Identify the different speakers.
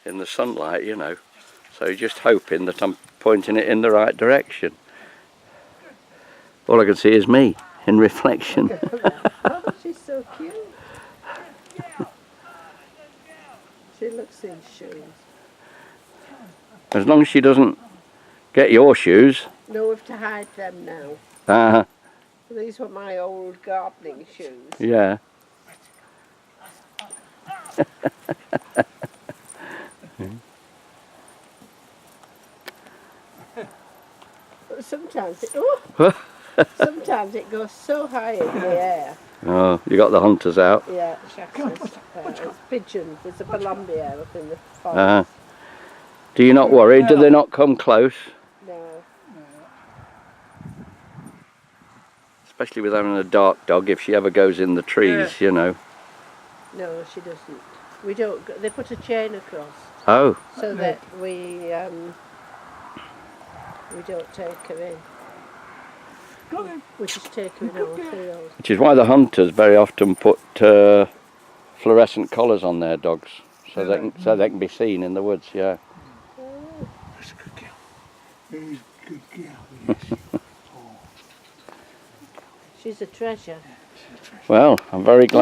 Speaker 1: in the sunlight, you know. So you're just hoping that I'm pointing it in the right direction. All I can see is me in reflection.
Speaker 2: Oh, she's so cute. She looks in shoes.
Speaker 1: As long as she doesn't get your shoes.
Speaker 2: No, we have to hide them now. These were my old gardening shoes.
Speaker 1: Yeah.
Speaker 2: Sometimes it goes so high in the air.
Speaker 1: Oh, you got the hunters out.
Speaker 2: Yeah, it's pigeons. There's a Columbia up in the forest.
Speaker 1: Do you not worry? Do they not come close?
Speaker 2: No.
Speaker 1: Especially with having a dark dog, if she ever goes in the trees, you know.
Speaker 2: No, she doesn't. We don't. They put a chain across.
Speaker 1: Oh.
Speaker 2: So that we don't take her in. We just take her in our field.
Speaker 1: Which is why the hunters very often put fluorescent collars on their dogs, so they can be seen in the woods. Yeah.
Speaker 2: Oh.
Speaker 3: That's a good girl. She's a good girl. Yes.
Speaker 2: She's a treasure.
Speaker 1: Well, I'm very glad.